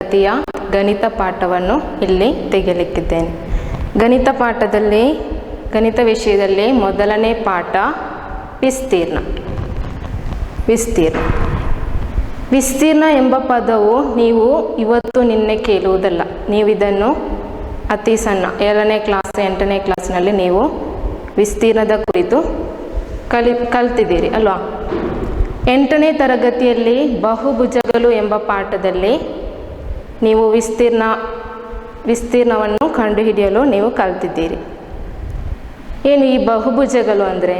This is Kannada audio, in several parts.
ತರಗತಿಯ ಗಣಿತ ಪಾಠವನ್ನು ಇಲ್ಲಿ ತೆಗೆಯಲಿಕ್ಕಿದ್ದೇನೆ. ಗಣಿತ ವಿಷಯದಲ್ಲಿ ಮೊದಲನೇ ಪಾಠ ವಿಸ್ತೀರ್ಣ ಎಂಬ ಪದವು ನೀವು ಇವತ್ತು ನಿನ್ನೆ ಕೇಳುವುದಲ್ಲ. ನೀವು ಇದನ್ನು ಅತಿ ಸಣ್ಣ 7ನೇ ಕ್ಲಾಸ್ 8ನೇ ಕ್ಲಾಸ್ನಲ್ಲಿ ನೀವು ವಿಸ್ತೀರ್ಣದ ಕುರಿತು ಕಲ್ತಿದ್ದೀರಿ ಅಲ್ವಾ. 8ನೇ ತರಗತಿಯಲ್ಲಿ ಬಹುಭುಜಗಳು ಎಂಬ ಪಾಠದಲ್ಲಿ ನೀವು ವಿಸ್ತೀರ್ಣವನ್ನು ಕಂಡುಹಿಡಿಯಲು ನೀವು ಕಲ್ತಿದ್ದೀರಿ. ಏನು ಈ ಬಹುಭುಜಗಳು ಅಂದರೆ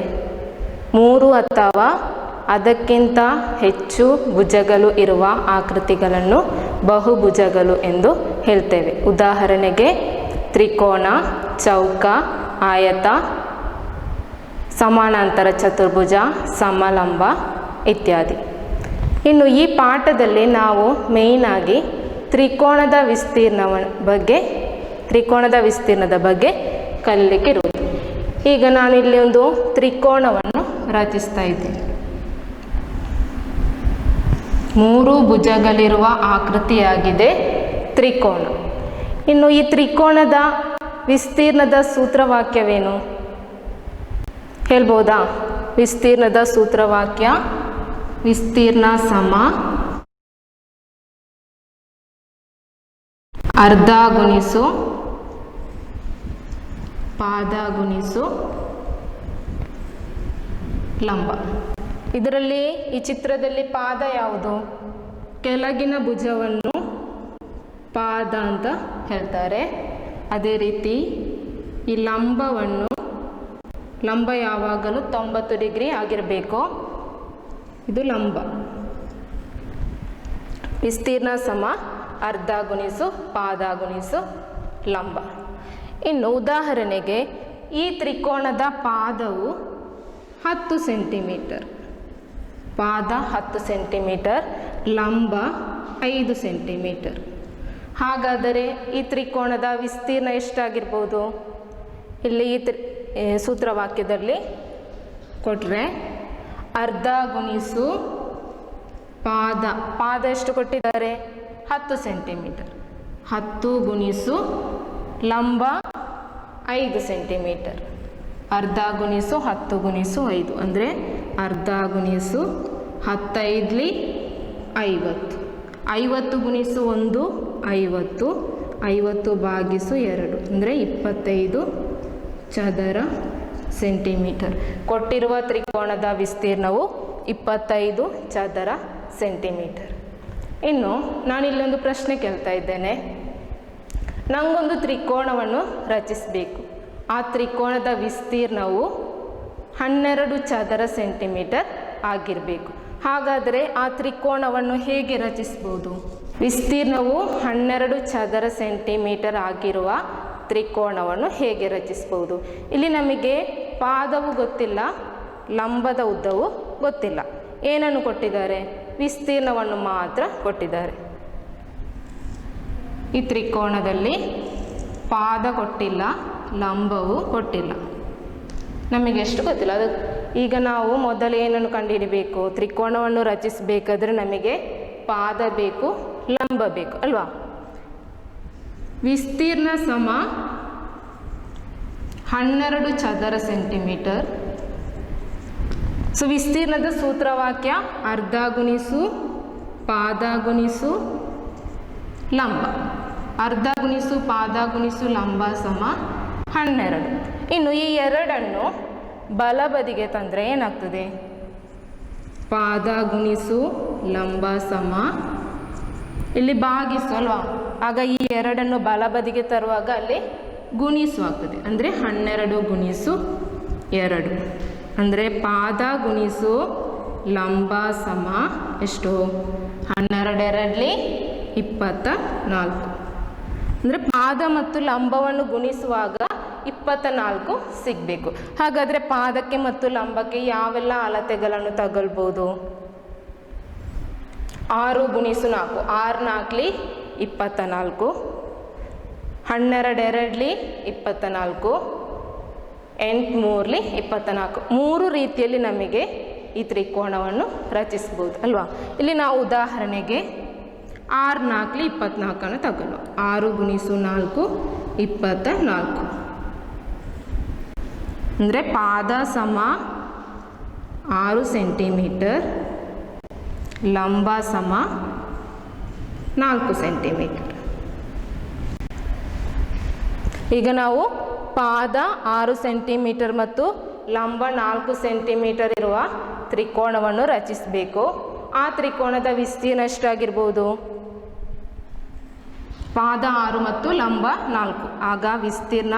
3 ಅಥವಾ ಅದಕ್ಕಿಂತ ಹೆಚ್ಚು ಭುಜಗಳು ಇರುವ ಆಕೃತಿಗಳನ್ನು ಬಹುಭುಜಗಳು ಎಂದು ಹೇಳ್ತೇವೆ. ಉದಾಹರಣೆಗೆ ತ್ರಿಕೋನ, ಚೌಕ, ಆಯತ, ಸಮಾನಾಂತರ ಚತುರ್ಭುಜ, ಸಮಲಂಬ ಇತ್ಯಾದಿ. ಇನ್ನು ಈ ಪಾಠದಲ್ಲಿ ನಾವು ಮೇಯ್ನಾಗಿ ತ್ರಿಕೋನದ ವಿಸ್ತೀರ್ಣದ ಬಗ್ಗೆ ಕಲಿಯಲಿಕ್ಕೆ ಇರುವುದು. ಈಗ ನಾನು ಇಲ್ಲಿ ಒಂದು ತ್ರಿಕೋನವನ್ನು ರಚಿಸ್ತಾ ಇದ್ದೇನೆ. 3 ಭುಜಗಳಿರುವ ಆಕೃತಿಯಾಗಿದೆ ತ್ರಿಕೋನ. ಇನ್ನು ಈ ತ್ರಿಕೋನದ ವಿಸ್ತೀರ್ಣದ ಸೂತ್ರವಾಕ್ಯವೇನು ಹೇಳ್ಬೋದಾ? ವಿಸ್ತೀರ್ಣದ ಸೂತ್ರವಾಕ್ಯ ವಿಸ್ತೀರ್ಣ ಸಮ ಅರ್ಧ ಗುಣಿಸು ಪಾದ ಗುಣಿಸು ಲಂಬ. ಇದರಲ್ಲಿ ಈ ಚಿತ್ರದಲ್ಲಿ ಪಾದ ಯಾವುದು? ಕೆಳಗಿನ ಭುಜವನ್ನು ಪಾದ ಅಂತ ಹೇಳ್ತಾರೆ. ಅದೇ ರೀತಿ ಈ ಲಂಬ ಯಾವಾಗಲೂ 90 ಡಿಗ್ರಿ ಆಗಿರಬೇಕು. ಇದು ಲಂಬ. ವಿಸ್ತೀರ್ಣ ಸಮ ಅರ್ಧ ಗುಣಿಸು ಪಾದ ಗುಣಿಸು ಲಂಬ. ಇನ್ನು ಉದಾಹರಣೆಗೆ ಈ ತ್ರಿಕೋನದ ಪಾದವು 10 ಸೆಂಟಿಮೀಟರ್, ಪಾದ 10 ಸೆಂಟಿಮೀಟರ್, ಲಂಬ 5 ಸೆಂಟಿಮೀಟರ್. ಹಾಗಾದರೆ ಈ ತ್ರಿಕೋನದ ವಿಸ್ತೀರ್ಣ ಎಷ್ಟಾಗಿರ್ಬೋದು? ಇಲ್ಲಿ ಈ ಸೂತ್ರವಾಕ್ಯದಲ್ಲಿ ಕೊಟ್ಟರೆ ಅರ್ಧ ಗುಣಿಸು ಪಾದ ಎಷ್ಟು ಕೊಟ್ಟಿದ್ದಾರೆ? 10 ಸೆಂಟಿಮೀಟರ್. 10 ಗುಣಿಸು ಲಂಬ 5 ಸೆಂಟಿಮೀಟರ್. ಅರ್ಧ ಗುಣಿಸು 10 ಗುಣಿಸು 5 ಅಂದರೆ ಅರ್ಧ ಗುಣಿಸು 15 50. 50 ಗುಣಿಸು 1 50. 50 ಭಾಗಿಸು 2 ಅಂದರೆ 25 ಚದರ ಸೆಂಟಿಮೀಟರ್. ಕೊಟ್ಟಿರುವ ತ್ರಿಕೋನದ ವಿಸ್ತೀರ್ಣವು 25 ಚದರ ಸೆಂಟಿಮೀಟರ್. ಇನ್ನು ನಾನಿಲ್ಲೊಂದು ಪ್ರಶ್ನೆ ಕೇಳ್ತಾ ಇದ್ದೇನೆ. ನನಗೊಂದು ತ್ರಿಕೋನವನ್ನು ರಚಿಸಬೇಕು. ಆ ತ್ರಿಕೋನದ ವಿಸ್ತೀರ್ಣವು 12 ಚದರ ಸೆಂಟಿಮೀಟರ್ ಆಗಿರಬೇಕು. ಹಾಗಾದರೆ ಆ ತ್ರಿಕೋನವನ್ನು ಹೇಗೆ ರಚಿಸ್ಬೋದು? ವಿಸ್ತೀರ್ಣವು 12 ಚದರ ಸೆಂಟಿಮೀಟರ್ ಆಗಿರುವ ತ್ರಿಕೋನವನ್ನು ಹೇಗೆ ರಚಿಸ್ಬೋದು? ಇಲ್ಲಿ ನಮಗೆ ಪಾದವು ಗೊತ್ತಿಲ್ಲ, ಲಂಬದ ಉದ್ದವು ಗೊತ್ತಿಲ್ಲ. ಏನನ್ನು ಕೊಟ್ಟಿದ್ದಾರೆ? ವಿಸ್ತೀರ್ಣವನ್ನು ಮಾತ್ರ ಕೊಟ್ಟಿದ್ದಾರೆ. ಈ ತ್ರಿಕೋನದಲ್ಲಿ ಪಾದ ಕೊಟ್ಟಿಲ್ಲ, ಲಂಬವು ಕೊಟ್ಟಿಲ್ಲ. ನಮಗೆ ಎಷ್ಟು ಗೊತ್ತಿಲ್ಲ. ಅದು ಈಗ ನಾವು ಮೊದಲು ಏನನ್ನು ಕಂಡುಹಿಡಬೇಕು? ತ್ರಿಕೋನವನ್ನು ರಚಿಸಬೇಕಾದ್ರೆ ನಮಗೆ ಪಾದ ಬೇಕು, ಲಂಬ ಬೇಕು ಅಲ್ವಾ. ವಿಸ್ತೀರ್ಣ ಸಮ 12 ಚದರ ಸೆಂಟಿಮೀಟರ್. ಸೊ ವಿಸ್ತೀರ್ಣದ ಸೂತ್ರವಾಕ್ಯ ಅರ್ಧ ಗುಣಿಸು ಪಾದ ಗುಣಿಸು ಲಂಬ. ಅರ್ಧ ಗುಣಿಸು ಪಾದ ಗುಣಿಸು ಲಂಬ ಸಮ 12. ಇನ್ನು ಈ ಎರಡನ್ನು ಬಲಬದಿಗೆ ತಂದರೆ ಏನಾಗ್ತದೆ? ಪಾದ ಗುಣಿಸು ಲಂಬ ಸಮ, ಇಲ್ಲಿ ಭಾಗಿಸು ಅಲ್ವಾ, ಆಗ ಈ ಎರಡನ್ನು ಬಲಬದಿಗೆ ತರುವಾಗ ಅಲ್ಲಿ ಗುಣಿಸು ಆಗ್ತದೆ. ಅಂದರೆ 12 ಗುಣಿಸು 2 ಅಂದರೆ ಪಾದ ಗುಣಿಸು ಲಂಬ ಸಮ ಎಷ್ಟು? 12 24. ಅಂದರೆ ಪಾದ ಮತ್ತು ಲಂಬವನ್ನು ಗುಣಿಸುವಾಗ 24 ಸಿಗಬೇಕು. ಹಾಗಾದರೆ ಪಾದಕ್ಕೆ ಮತ್ತು ಲಂಬಕ್ಕೆ ಯಾವೆಲ್ಲ ಅಳತೆಗಳನ್ನು ತಗೊಳ್ಬೋದು? 6 ಗುಣಿಸು 4, 6 4 24, 12 2 24, 8 3 24. 3 ರೀತಿಯಲ್ಲಿ ನಮಗೆ ಈ ತ್ರಿಕೋನವನ್ನು ರಚಿಸ್ಬೋದು ಅಲ್ವಾ. ಇಲ್ಲಿ ನಾವು ಉದಾಹರಣೆಗೆ 6 4 24 ತಗೊಳ್ಳುವ. 6 × 4 24. ಅಂದರೆ ಪಾದ ಸಮ 6 ಸೆಂಟಿಮೀಟರ್, ಲಂಬ ಸಮ 4 ಸೆಂಟಿಮೀಟರ್. ಈಗ ನಾವು ಪಾದ 6 ಸೆಂಟಿಮೀಟರ್ ಮತ್ತು ಲಂಬ 4 ಸೆಂಟಿಮೀಟರ್ ಇರುವ ತ್ರಿಕೋನವನ್ನು ರಚಿಸಬೇಕು. ಆ ತ್ರಿಕೋನದ ವಿಸ್ತೀರ್ಣ ಎಷ್ಟಾಗಿರ್ಬೋದು? ಪಾದ 6 ಮತ್ತು ಲಂಬ 4. ಆಗ ವಿಸ್ತೀರ್ಣ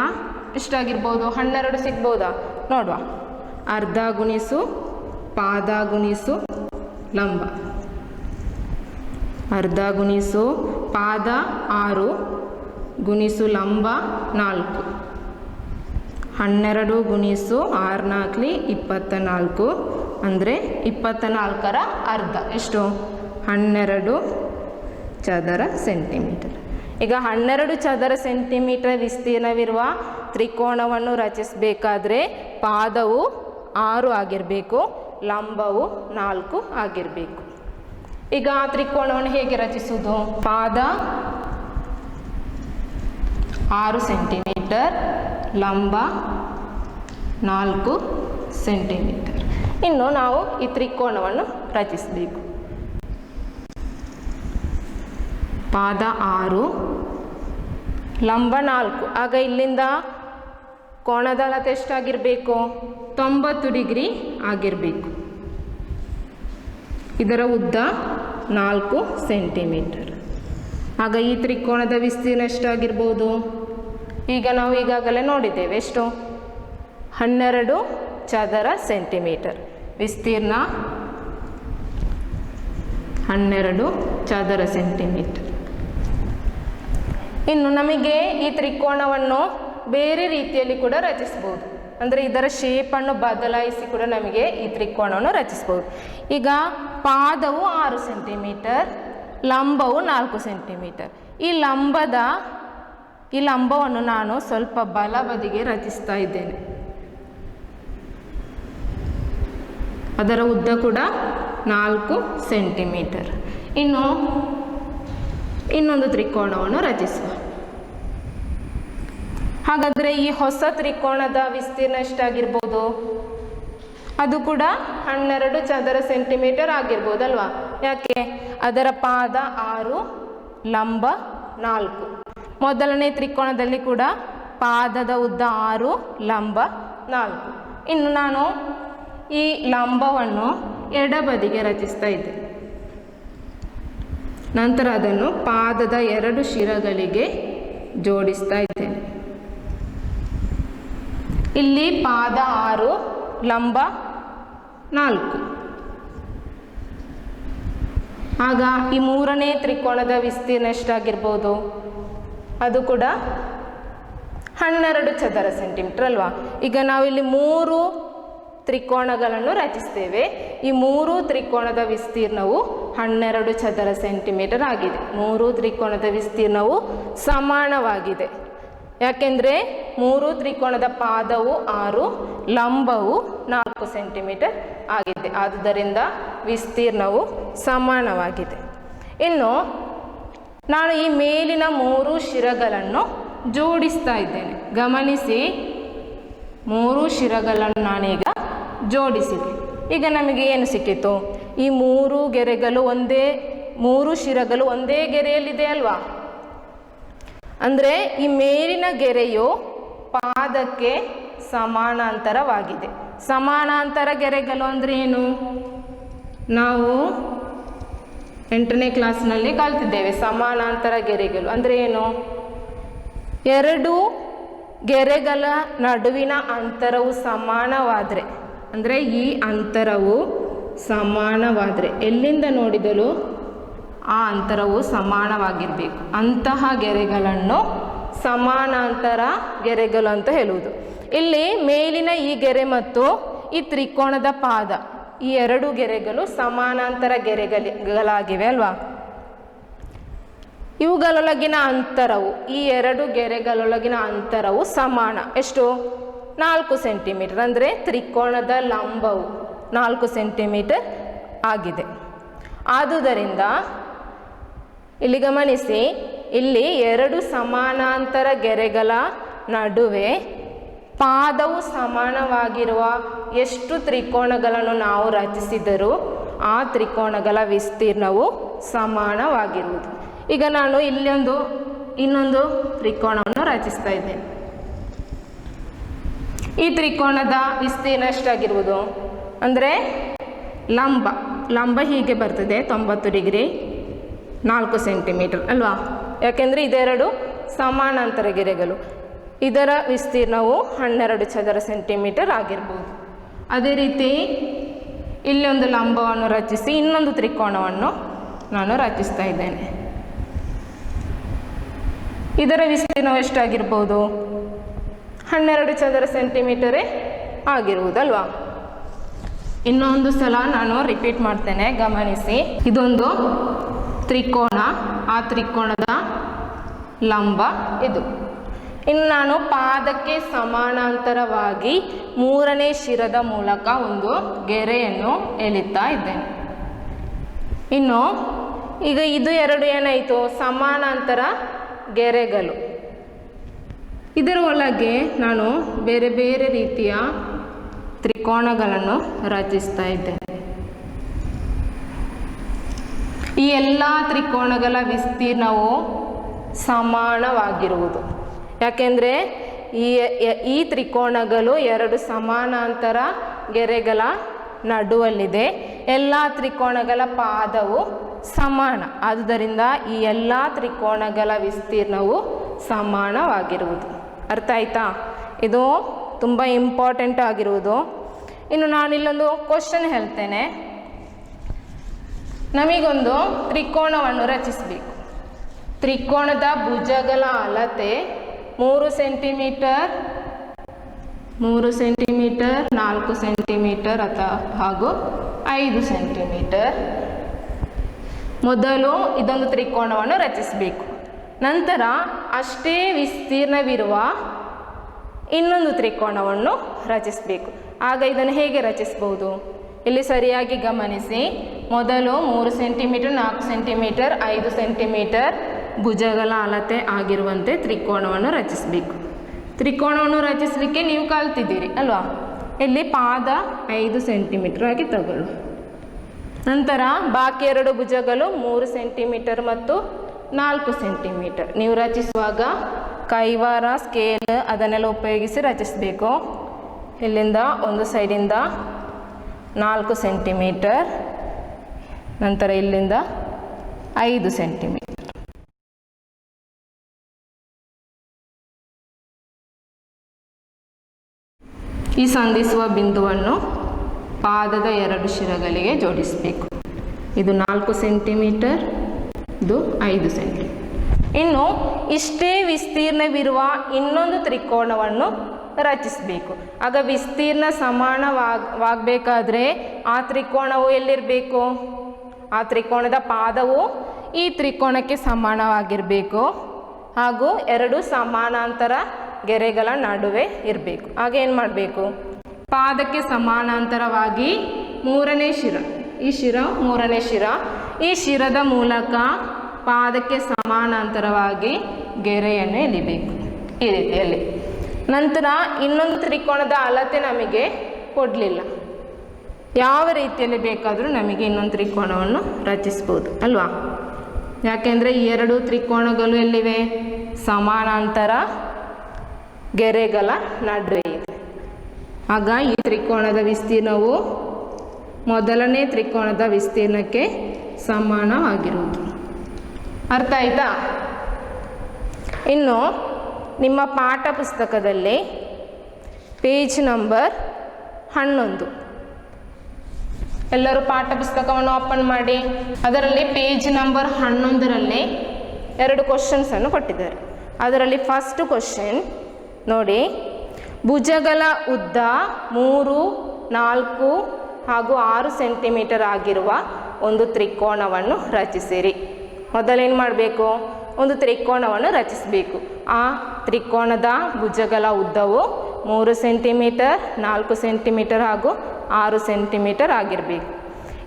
ಎಷ್ಟಾಗಿರ್ಬೋದು? 12 ಸಿಗ್ಬೋದಾ? ನೋಡುವ. ಅರ್ಧ ಗುಣಿಸು ಪಾದ ಗುಣಿಸು ಲಂಬ. ಅರ್ಧ ಗುಣಿಸು ಪಾದ 6 ಗುಣಿಸು ಲಂಬ 4. 12 ಗುಣಿಸು 6 4 24. ಅಂದರೆ 24ರ ಅರ್ಧ ಎಷ್ಟು? 12 ಚದರ ಸೆಂಟಿಮೀಟರ್. ಈಗ 12 ಚದರ ಸೆಂಟಿಮೀಟರ್ ವಿಸ್ತೀರ್ಣವಿರುವ ತ್ರಿಕೋನವನ್ನು ರಚಿಸಬೇಕಾದ್ರೆ ಪಾದವು 6 ಆಗಿರಬೇಕು, ಲಂಬವು 4 ಆಗಿರಬೇಕು. ಈಗ ಆ ತ್ರಿಕೋನವನ್ನು ಹೇಗೆ ರಚಿಸುವುದು? ಪಾದ 6 ಸೆಂಟಿಮೀಟರ್, ಲಂಬ 4 ಸೆಂಟಿಮೀಟರ್. ಇನ್ನು ನಾವು ಈ ತ್ರಿಕೋನವನ್ನು ರಚಿಸಬೇಕು. ಪಾದ 6, ಲಂಬ 4. ಆಗ ಇಲ್ಲಿಂದ ಕೋನದ ಅಳತೆ ಎಷ್ಟಾಗಿರಬೇಕು? 90 ಡಿಗ್ರಿ ಆಗಿರಬೇಕು. ಇದರ ಉದ್ದ 4 ಸೆಂಟಿಮೀಟರ್. ಆಗ ಈ ತ್ರಿಕೋನದ ವಿಸ್ತೀರ್ಣ ಎಷ್ಟಾಗಿರ್ಬೋದು? ಈಗ ನಾವು ಈಗಾಗಲೇ ನೋಡಿದ್ದೇವೆ. ಎಷ್ಟು? 12 ಚದರ ಸೆಂಟಿಮೀಟರ್. ವಿಸ್ತೀರ್ಣ 12 ಚದರ ಸೆಂಟಿಮೀಟರ್. ಇನ್ನು ನಮಗೆ ಈ ತ್ರಿಕೋನವನ್ನು ಬೇರೆ ರೀತಿಯಲ್ಲಿ ಕೂಡ ರಚಿಸ್ಬೋದು. ಅಂದರೆ ಇದರ ಶೇಪನ್ನು ಬದಲಾಯಿಸಿ ಕೂಡ ನಮಗೆ ಈ ತ್ರಿಕೋನವನ್ನು ರಚಿಸ್ಬೋದು. ಈಗ ಪಾದವು 6 ಸೆಂಟಿಮೀಟರ್, ಲಂಬವು 4 ಸೆಂಟಿಮೀಟರ್. ಈ ಲಂಬವನ್ನು ನಾನು ಸ್ವಲ್ಪ ಬಲಬದಿಗೆ ರಚಿಸ್ತಾ ಇದ್ದೇನೆ. ಅದರ ಉದ್ದ ಕೂಡ 4 ಸೆಂಟಿಮೀಟರ್. ಇನ್ನು ಇನ್ನೊಂದು ತ್ರಿಕೋನವನ್ನು ರಚಿಸುವ. ಹಾಗಾದರೆ ಈ ಹೊಸ ತ್ರಿಕೋನದ ವಿಸ್ತೀರ್ಣ ಎಷ್ಟಾಗಿರ್ಬೋದು? ಅದು ಕೂಡ 12 ಚದರ ಸೆಂಟಿಮೀಟರ್ ಆಗಿರ್ಬೋದಲ್ವಾ? ಯಾಕೆ? ಅದರ ಪಾದ 6, ಲಂಬ 4. ಮೊದಲನೇ ತ್ರಿಕೋನದಲ್ಲಿ ಕೂಡ ಪಾದದ ಉದ್ದ 6, ಲಂಬ 4. ಇನ್ನು ನಾನು ಈ ಲಂಬವನ್ನು ಎಡಬದಿಗೆ ರಚಿಸ್ತಾ ಇದ್ದೆ. ನಂತರ ಅದನ್ನು ಪಾದದ 2 ಶಿರಗಳಿಗೆ ಜೋಡಿಸ್ತಾ ಇದ್ದೇನೆ. ಇಲ್ಲಿ ಪಾದ 6, ಲಂಬ 4. ಆಗ ಈ ಮೂರನೇ ತ್ರಿಕೋನದ ವಿಸ್ತೀರ್ಣ ಎಷ್ಟಾಗಿರ್ಬೋದು? ಅದು ಕೂಡ 12 ಚದರ ಸೆಂಟಿಮೀಟರ್ ಅಲ್ವಾ? ಈಗ ನಾವಿಲ್ಲಿ 3 ತ್ರಿಕೋನಗಳನ್ನು ರಚಿಸ್ತೇವೆ. ಈ 3 ತ್ರಿಕೋನದ ವಿಸ್ತೀರ್ಣವು 12 ಚದರ ಸೆಂಟಿಮೀಟರ್ ಆಗಿದೆ. 3 ತ್ರಿಕೋನದ ವಿಸ್ತೀರ್ಣವು ಸಮಾನವಾಗಿದೆ. ಯಾಕೆಂದರೆ 3 ತ್ರಿಕೋನದ ಪಾದವು 6, ಲಂಬವು 4 ಸೆಂಟಿಮೀಟರ್ ಆಗಿದೆ. ಆದುದರಿಂದ ವಿಸ್ತೀರ್ಣವು ಸಮಾನವಾಗಿದೆ. ಇನ್ನು ನಾನು ಈ ಮೇಲಿನ 3 ಶಿರಗಳನ್ನು ಜೋಡಿಸ್ತಾ ಇದ್ದೇನೆ. ಗಮನಿಸಿ, 3 ಶಿರಗಳನ್ನು ನಾನೀಗ ಜೋಡಿಸಿದೆ. ಈಗ ನಮಗೆ ಏನು ಸಿಕ್ಕಿತು? ಈ 3 ಗೆರೆಗಳು 3 ಶಿರಗಳು ಒಂದೇ ಗೆರೆಯಲ್ಲಿದೆ ಅಲ್ವಾ? ಅಂದರೆ ಈ ಮೇಲಿನ ಗೆರೆಯು ಪಾದಕ್ಕೆ ಸಮಾನಾಂತರವಾಗಿದೆ. ಸಮಾನಾಂತರ ಗೆರೆಗಳು ಅಂದರೆ ಏನು? ನಾವು 8ನೇ ಕ್ಲಾಸ್ನಲ್ಲಿ ಕಲ್ತಿದ್ದೇವೆ. ಸಮಾನಾಂತರ ಗೆರೆಗಳು ಅಂದರೆ ಏನು? 2 ಗೆರೆಗಳ ನಡುವಿನ ಅಂತರವು ಸಮಾನವಾದರೆ, ಅಂದರೆ ಈ ಅಂತರವು ಸಮಾನವಾದರೆ, ಎಲ್ಲಿಂದ ನೋಡಿದಲು ಆ ಅಂತರವು ಸಮಾನವಾಗಿರಬೇಕು. ಅಂತಹ ಗೆರೆಗಳನ್ನು ಸಮಾನಾಂತರ ಗೆರೆಗಳು ಅಂತ ಹೇಳುವುದು. ಇಲ್ಲಿ ಮೇಲಿನ ಈ ಗೆರೆ ಮತ್ತು ಈ ತ್ರಿಕೋನದ ಪಾದ, ಈ 2 ಗೆರೆಗಳು ಸಮಾನಾಂತರ ಗೆರೆಗಳಾಗಿವೆ ಅಲ್ವಾ? ಇವುಗಳೊಳಗಿನ ಅಂತರವು, ಈ 2 ಗೆರೆಗಳೊಳಗಿನ ಅಂತರವು ಸಮಾನ. ಎಷ್ಟು? 4 ಸೆಂಟಿಮೀಟರ್. ಅಂದರೆ ತ್ರಿಕೋನದ ಲಂಬವು 4 ಸೆಂಟಿಮೀಟರ್ ಆಗಿದೆ. ಆದುದರಿಂದ ಇಲ್ಲಿ ಗಮನಿಸಿ, ಇಲ್ಲಿ ಎರಡು ಸಮಾನಾಂತರ ಗೆರೆಗಳ ನಡುವೆ ಪಾದವು ಸಮಾನವಾಗಿರುವ ಎಷ್ಟು ತ್ರಿಕೋನಗಳನ್ನು ನಾವು ರಚಿಸಿದರೂ ಆ ತ್ರಿಕೋನಗಳ ವಿಸ್ತೀರ್ಣವು ಸಮಾನವಾಗಿರುವುದು. ಈಗ ನಾನು ಇನ್ನೊಂದು ತ್ರಿಕೋನವನ್ನು ರಚಿಸ್ತಾ ಇದ್ದೇನೆ. ಈ ತ್ರಿಕೋನದ ವಿಸ್ತೀರ್ಣ ಎಷ್ಟಾಗಿರುವುದು ಅಂದರೆ ಲಂಬ ಹೀಗೆ ಬರ್ತದೆ 90 ಡಿಗ್ರಿ 4 ಸೆಂಟಿಮೀಟರ್ ಅಲ್ವಾ? ಯಾಕೆಂದರೆ ಇದೆರಡು ಸಮಾನಾಂತರ ಗೆರೆಗಳು. ಇದರ ವಿಸ್ತೀರ್ಣವು 12 ಚದರ ಸೆಂಟಿಮೀಟರ್ ಆಗಿರ್ಬೋದು. ಅದೇ ರೀತಿ ಇಲ್ಲಿ ಒಂದು ಲಂಬವನ್ನು ರಚಿಸಿ ಇನ್ನೊಂದು ತ್ರಿಕೋನವನ್ನು ನಾನು ರಚಿಸ್ತಾ ಇದ್ದೇನೆ. ಇದರ ವಿಸ್ತೀರ್ಣವು ಎಷ್ಟಾಗಿರ್ಬೋದು? 12 ಚದರ ಸೆಂಟಿಮೀಟರೇ ಆಗಿರುವುದಲ್ವಾ? ಇನ್ನೊಂದು ಸಲ ನಾನು ರಿಪೀಟ್ ಮಾಡ್ತೇನೆ, ಗಮನಿಸಿ. ಇದೊಂದು ತ್ರಿಕೋನ, ಆ ತ್ರಿಕೋನದ ಲಂಬ ಇದು. ಇನ್ನು ನಾನು ಪಾದಕ್ಕೆ ಸಮಾನಾಂತರವಾಗಿ 3ನೇ ಶಿರದ ಮೂಲಕ ಒಂದು ಗೆರೆಯನ್ನು ಎಳಿತಾ ಇದ್ದೇನೆ. ಇನ್ನು ಈಗ ಇದು ಎರಡು ಏನಾಯಿತು? ಸಮಾನಾಂತರ ಗೆರೆಗಳು. ಇದರ ಒಳಗೆ ನಾನು ಬೇರೆ ಬೇರೆ ರೀತಿಯ ತ್ರಿಕೋನಗಳನ್ನು ರಚಿಸ್ತಾ ಇದ್ದೇನೆ. ಈ ಎಲ್ಲ ತ್ರಿಕೋನಗಳ ವಿಸ್ತೀರ್ಣವು ಸಮಾನವಾಗಿರುವುದು. ಯಾಕೆಂದರೆ ಈ ತ್ರಿಕೋನಗಳು ಎರಡು ಸಮಾನಾಂತರ ಗೆರೆಗಳ ನಡುವಲ್ಲಿದೆ. ಎಲ್ಲ ತ್ರಿಕೋನಗಳ ಪಾದವು ಸಮಾನ. ಆದುದರಿಂದ ಈ ಎಲ್ಲ ತ್ರಿಕೋನಗಳ ವಿಸ್ತೀರ್ಣವು ಸಮಾನವಾಗಿರುವುದು. ಅರ್ಥ ಆಯ್ತಾ? ಇದು ತುಂಬ ಇಂಪಾರ್ಟೆಂಟ್ ಆಗಿರುವುದು. ಇನ್ನು ನಾನಿಲ್ಲೊಂದು ಕ್ವಶನ್ ಹೇಳ್ತೇನೆ. ನಮಗೊಂದು ತ್ರಿಕೋನವನ್ನು ರಚಿಸಬೇಕು. ತ್ರಿಕೋನದ ಭುಜಗಳ ಅಳತೆ 3 ಸೆಂಟಿಮೀಟರ್ 4 ಸೆಂಟಿಮೀಟರ್ ಹಾಗೂ 5 ಸೆಂಟಿಮೀಟರ್. ಮೊದಲು ಇದೊಂದು ತ್ರಿಕೋನವನ್ನು ರಚಿಸಬೇಕು. ನಂತರ ಅಷ್ಟೇ ವಿಸ್ತೀರ್ಣವಿರುವ ಇನ್ನೊಂದು ತ್ರಿಕೋನವನ್ನು ರಚಿಸಬೇಕು. ಆಗ ಇದನ್ನು ಹೇಗೆ ರಚಿಸಬಹುದು? ಇಲ್ಲಿ ಸರಿಯಾಗಿ ಗಮನಿಸಿ. ಮೊದಲು 3 ಸೆಂಟಿಮೀಟರ್ 4 ಸೆಂಟಿಮೀಟರ್ 5 ಸೆಂಟಿಮೀಟರ್ ಭುಜಗಳ ಅಳತೆ ಆಗಿರುವಂತೆ ತ್ರಿಕೋನವನ್ನು ರಚಿಸಬೇಕು. ತ್ರಿಕೋನವನ್ನು ರಚಿಸಲಿಕ್ಕೆ ನೀವು ಕಲ್ತಿದ್ದೀರಿ ಅಲ್ವಾ? ಇಲ್ಲಿ ಪಾದ 5 ಸೆಂಟಿಮೀಟರ್ ಆಗಿ ತಗೊಳ್ಳು. ನಂತರ ಬಾಕಿ ಎರಡು ಭುಜಗಳು 3 ಸೆಂಟಿಮೀಟರ್ ಮತ್ತು 4 ಸೆಂಟಿಮೀಟರ್. ನೀವು ರಚಿಸುವಾಗ ಕೈವಾರ, ಸ್ಕೇಲ್ ಅದನ್ನೆಲ್ಲ ಉಪಯೋಗಿಸಿ ರಚಿಸಬೇಕು. ಇಲ್ಲಿಂದ ಒಂದು ಸೈಡಿಂದ 4 ಸೆಂಟಿಮೀಟರ್, ನಂತರ ಇಲ್ಲಿಂದ 5 ಸೆಂಟಿಮೀಟರ್. ಈ ಸಂಧಿಸುವ ಬಿಂದುವನ್ನು ಪಾದದ 2 ಶಿರಗಳಿಗೆ ಜೋಡಿಸಬೇಕು. ಇದು 4 ಸೆಂಟಿಮೀಟರ್, ಇದು 5 ಸೆಂಟಿಮೀಟರ್. ಇನ್ನು ಇಷ್ಟೇ ವಿಸ್ತೀರ್ಣವಿರುವ ಇನ್ನೊಂದು ತ್ರಿಕೋನವನ್ನು ರಚಿಸಬೇಕು. ಆಗ ವಿಸ್ತೀರ್ಣ ಸಮಾನವಾಗಬೇಕಾದ್ರೆ ಆ ತ್ರಿಕೋನವು ಎಲ್ಲಿರಬೇಕು? ಆ ತ್ರಿಕೋನದ ಪಾದವು ಈ ತ್ರಿಕೋನಕ್ಕೆ ಸಮಾನವಾಗಿರಬೇಕು ಹಾಗೂ ಎರಡು ಸಮಾನಾಂತರ ಗೆರೆಗಳ ನಡುವೆ ಇರಬೇಕು. ಆಗ ಏನು ಮಾಡಬೇಕು? ಪಾದಕ್ಕೆ ಸಮಾನಾಂತರವಾಗಿ 3ನೇ ಶಿರ, ಈ ಶಿರ 3ನೇ ಶಿರ, ಈ ಶಿರದ ಮೂಲಕ ಪಾದಕ್ಕೆ ಸಮಾನಾಂತರವಾಗಿ ಗೆರೆಯನ್ನು ಎಳಿಬೇಕು ಈ ರೀತಿಯಲ್ಲಿ. ನಂತರ ಇನ್ನೊಂದು ತ್ರಿಕೋನದ ಅಳತೆ ನಮಗೆ ಕೊಡಲಿಲ್ಲ. ಯಾವ ರೀತಿಯಲ್ಲಿ ಬೇಕಾದರೂ ನಮಗೆ ಇನ್ನೊಂದು ತ್ರಿಕೋನವನ್ನು ರಚಿಸ್ಬೋದು ಅಲ್ವಾ? ಯಾಕೆಂದರೆ ಈ ಎರಡು ತ್ರಿಕೋನಗಳು ಎಲ್ಲಿವೆ? ಸಮಾನಾಂತರ ಗೆರೆಗಳ ನಡುವೆ ಇದೆ. ಆಗ ಈ ತ್ರಿಕೋನದ ವಿಸ್ತೀರ್ಣವು ಮೊದಲನೇ ತ್ರಿಕೋನದ ವಿಸ್ತೀರ್ಣಕ್ಕೆ ಸಮಾನವಾಗಿರುವುದು. ಅರ್ಥ ಆಯ್ತಾ? ಇನ್ನು ನಿಮ್ಮ ಪಾಠ ಪುಸ್ತಕದಲ್ಲಿ ಪೇಜ್ ನಂಬರ್ 11, ಎಲ್ಲರೂ ಪಾಠ ಪುಸ್ತಕವನ್ನು ಓಪನ್ ಮಾಡಿ. ಅದರಲ್ಲಿ ಪೇಜ್ ನಂಬರ್ 11ರಲ್ಲಿ 2 ಕ್ವಶನ್ಸನ್ನು ಕೊಟ್ಟಿದ್ದಾರೆ. ಅದರಲ್ಲಿ ಫಸ್ಟ್ ಕ್ವಶನ್ ನೋಡಿ. ಭುಜಗಳ ಉದ್ದ 3, 4 ಹಾಗೂ 6 ಸೆಂಟಿಮೀಟರ್ ಆಗಿರುವ ಒಂದು ತ್ರಿಕೋನವನ್ನು ರಚಿಸಿರಿ. ಮೊದಲೇನು ಮಾಡಬೇಕು? ಒಂದು ತ್ರಿಕೋನವನ್ನು ರಚಿಸಬೇಕು. ಆ ತ್ರಿಕೋನದ ಭುಜಗಳ ಉದ್ದವು 3 ಸೆಂಟಿಮೀಟರ್ 4 ಸೆಂಟಿಮೀಟರ್ ಹಾಗೂ 6 ಸೆಂಟಿಮೀಟರ್ ಆಗಿರಬೇಕು.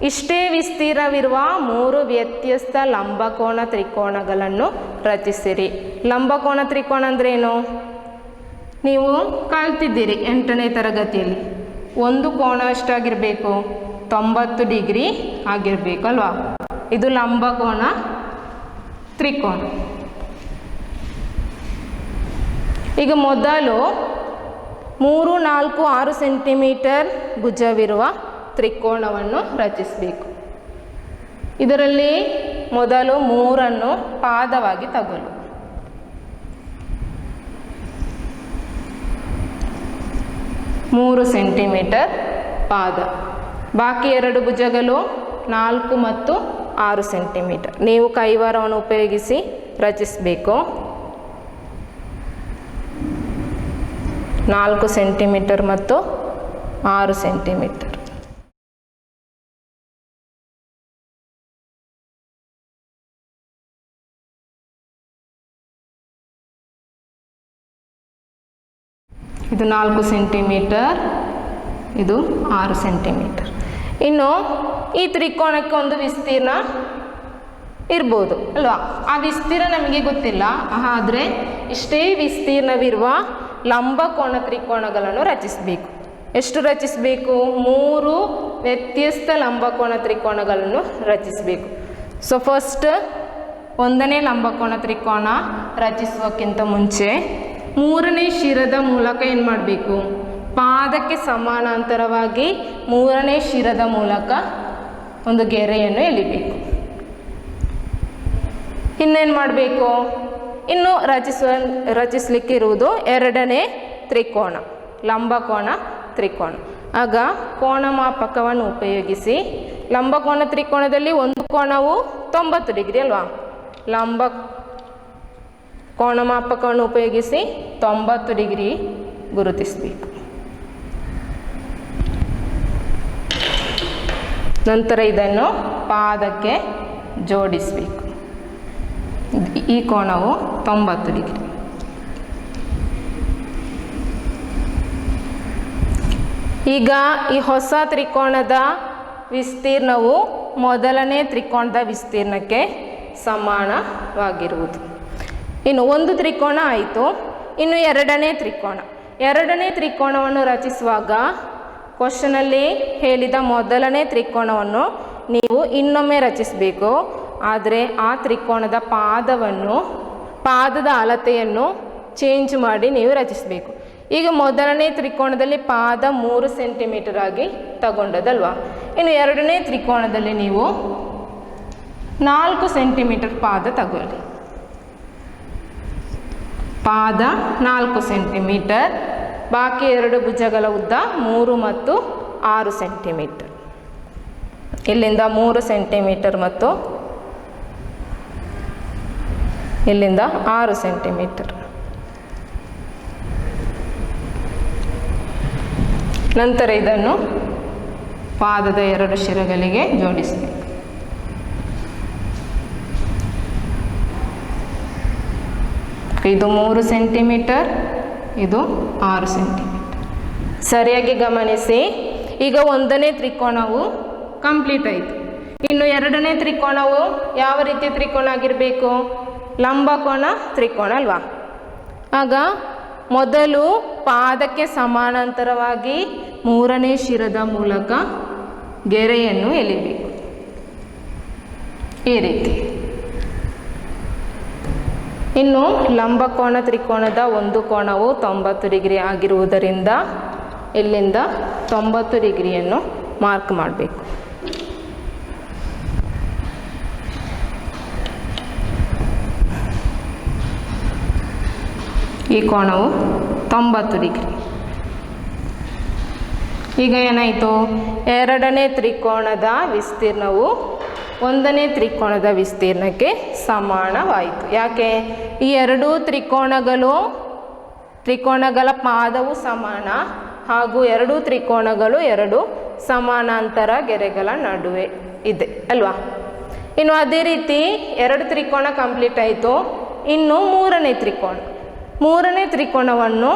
ಇಷ್ಟೇ ವಿಸ್ತೀರ್ಣವಿರುವ 3 ವ್ಯತ್ಯಸ್ತ ಲಂಬಕೋನ ತ್ರಿಕೋನಗಳನ್ನು ರಚಿಸಿರಿ. ಲಂಬಕೋನ ತ್ರಿಕೋನ ಅಂದ್ರೇನು? ನೀವು ಕಲ್ತಿದ್ದೀರಿ 8ನೇ ತರಗತಿಯಲ್ಲಿ. ಒಂದು ಕೋನ ಎಷ್ಟಾಗಿರಬೇಕು? 90 ಡಿಗ್ರಿ ಆಗಿರಬೇಕು ಅಲ್ವಾ? ಇದು ಲಂಬಕೋನ ತ್ರಿಕೋನ. ಈಗ ಮೊದಲು 3, 4, 6 ಸೆಂಟಿಮೀಟರ್ ಭುಜವಿರುವ ತ್ರಿಕೋನವನ್ನು ರಚಿಸಬೇಕು. ಇದರಲ್ಲಿ ಮೊದಲು 3 ಪಾದವಾಗಿ ತಗೊಳ್ಳು. 3 ಸೆಂಟಿಮೀಟರ್ ಪಾದ. ಬಾಕಿ 2 ಭುಜಗಳು 4 ಮತ್ತು 6 ಸೆಂಟಿಮೀಟರ್. ನೀವು ಕೈವಾರವನ್ನು ಉಪಯೋಗಿಸಿ ರಚಿಸಬೇಕು. 4 ಸೆಂಟಿಮೀಟರ್ ಮತ್ತು 6 ಸೆಂಟಿಮೀಟರ್. ಇದು 4 ಸೆಂಟಿಮೀಟರ್, ಇದು 6 ಸೆಂಟಿಮೀಟರ್. ಇನ್ನು ಈ ತ್ರಿಕೋನಕ್ಕೆ ಒಂದು ವಿಸ್ತೀರ್ಣ ಇರ್ಬೋದು ಅಲ್ವಾ? ಆ ವಿಸ್ತೀರ್ಣ ನಮಗೆ ಗೊತ್ತಿಲ್ಲ, ಆದರೆ ಇಷ್ಟೇ ವಿಸ್ತೀರ್ಣವಿರುವ ಲಂಬಕೋನ ತ್ರಿಕೋನಗಳನ್ನು ರಚಿಸಬೇಕು. ಎಷ್ಟು ರಚಿಸಬೇಕು? 3 ವ್ಯತ್ಯಸ್ತ ಲಂಬಕೋನ ತ್ರಿಕೋನಗಳನ್ನು ರಚಿಸಬೇಕು. ಸೊ ಫಸ್ಟ್ 1ನೇ ಲಂಬಕೋನ ತ್ರಿಕೋನ ರಚಿಸುವಕ್ಕಿಂತ ಮುಂಚೆ 3ನೇ ಶಿರದ ಮೂಲಕ ಏನು ಮಾಡಬೇಕು? ಪಾದಕ್ಕೆ ಸಮಾನಾಂತರವಾಗಿ 3ನೇ ಶಿರದ ಮೂಲಕ ಒಂದು ಗೆರೆಯನ್ನು ಎಳಿಬೇಕು. ಇನ್ನೇನು ಮಾಡಬೇಕು? ಇನ್ನು ರಚಿಸಲಿಕ್ಕೆ ಇರುವುದು 2ನೇ ತ್ರಿಕೋನ, ಲಂಬಕೋನ ತ್ರಿಕೋನ. ಆಗ ಕೋನಮಾಪಕವನ್ನು ಉಪಯೋಗಿಸಿ ಲಂಬಕೋನ ತ್ರಿಕೋನದಲ್ಲಿ ಒಂದು ಕೋನವು 90 ಡಿಗ್ರಿ ಅಲ್ವಾ? ಕೋನಮಾಪಕವನ್ನು ಉಪಯೋಗಿಸಿ 90 ಡಿಗ್ರಿ ಗುರುತಿಸಬೇಕು. ನಂತರ ಇದನ್ನು ಪಾದಕ್ಕೆ ಜೋಡಿಸಬೇಕು. ಈ ಕೋನವು 90 ಡಿಗ್ರಿ. ಈಗ ಈ ಹೊಸ ತ್ರಿಕೋನದ ವಿಸ್ತೀರ್ಣವು ಮೊದಲನೇ ತ್ರಿಕೋನದ ವಿಸ್ತೀರ್ಣಕ್ಕೆ ಸಮಾನವಾಗಿರುವುದು. ಇನ್ನು ಒಂದು ತ್ರಿಕೋನ ಆಯಿತು. ಇನ್ನು 2ನೇ ತ್ರಿಕೋನ. 2ನೇ ತ್ರಿಕೋನವನ್ನು ರಚಿಸುವಾಗ ಕ್ವಶನಲ್ಲಿ ಹೇಳಿದ ಮೊದಲನೇ ತ್ರಿಕೋನವನ್ನು ನೀವು ಇನ್ನೊಮ್ಮೆ ರಚಿಸಬೇಕು. ಆದರೆ ಆ ತ್ರಿಕೋನದ ಪಾದದ ಅಳತೆಯನ್ನು ಚೇಂಜ್ ಮಾಡಿ ನೀವು ರಚಿಸಬೇಕು. ಈಗ ಮೊದಲನೇ ತ್ರಿಕೋನದಲ್ಲಿ ಪಾದ 3 ಸೆಂಟಿಮೀಟರ್ ಆಗಿ ತಗೊಂಡದಲ್ವಾ? ಇನ್ನು 2ನೇ ತ್ರಿಕೋನದಲ್ಲಿ ನೀವು 4 ಸೆಂಟಿಮೀಟರ್ ಪಾದ ತಗೊಳ್ಳಿ. ಪಾದ 4 ಸೆಂಟಿಮೀಟರ್. ಬಾಕಿ 2 ಭುಜಗಳ ಉದ್ದ 3 ಮತ್ತು 6 ಸೆಂಟಿಮೀಟರ್. ಇಲ್ಲಿಂದ 3 ಸೆಂಟಿಮೀಟರ್ ಮತ್ತು ಇಲ್ಲಿಂದ 6 ಸೆಂಟಿಮೀಟರ್. ನಂತರ ಇದನ್ನು ಪಾದದ 2 ಶಿರಗಳಿಗೆ ಜೋಡಿಸಬೇಕು. ಇದು 3 ಸೆಂಟಿಮೀಟರ್, ಇದು 6 ಸೆಂಟಿಮೀಟರ್. ಸರಿಯಾಗಿ ಗಮನಿಸಿ. ಈಗ 1ನೇ ತ್ರಿಕೋನವು ಕಂಪ್ಲೀಟ್ ಆಯಿತು. ಇನ್ನು 2ನೇ ತ್ರಿಕೋನವು ಯಾವ ರೀತಿಯ ತ್ರಿಕೋನ ಆಗಿರಬೇಕು? ಲಂಬಕೋನ ತ್ರಿಕೋನ ಅಲ್ವಾ? ಆಗ ಮೊದಲು ಪಾದಕ್ಕೆ ಸಮಾನಾಂತರವಾಗಿ 3ನೇ ಶಿರದ ಮೂಲಕ ಗೆರೆಯನ್ನು ಎಳಿಬೇಕು. ಈ ರೀತಿ. ಇನ್ನು ಲಂಬಕೋನ ತ್ರಿಕೋನದ ಒಂದು ಕೋನವು 90 ಡಿಗ್ರಿ ಆಗಿರುವುದರಿಂದ ಇಲ್ಲಿಂದ 90 ಡಿಗ್ರಿಯನ್ನು ಮಾರ್ಕ್ ಮಾಡಬೇಕು. ಈ ಕೋನವು 90 ಡಿಗ್ರಿ. ಈಗ ಏನಾಯಿತು? 2ನೇ ತ್ರಿಕೋನದ ವಿಸ್ತೀರ್ಣವು 1ನೇ ತ್ರಿಕೋನದ ವಿಸ್ತೀರ್ಣಕ್ಕೆ ಸಮಾನವಾಯಿತು. ಯಾಕೆ? ಈ 2 ತ್ರಿಕೋನಗಳ ಪಾದವು ಸಮಾನ ಹಾಗೂ 2 ತ್ರಿಕೋನಗಳು 2 ಸಮಾನಾಂತರ ಗೆರೆಗಳ ನಡುವೆ ಇದೆ ಅಲ್ವಾ? ಇನ್ನು ಅದೇ ರೀತಿ 2 ತ್ರಿಕೋನ ಕಂಪ್ಲೀಟ್ ಆಯಿತು. ಇನ್ನು 3ನೇ ತ್ರಿಕೋನ. 3ನೇ ತ್ರಿಕೋನವನ್ನು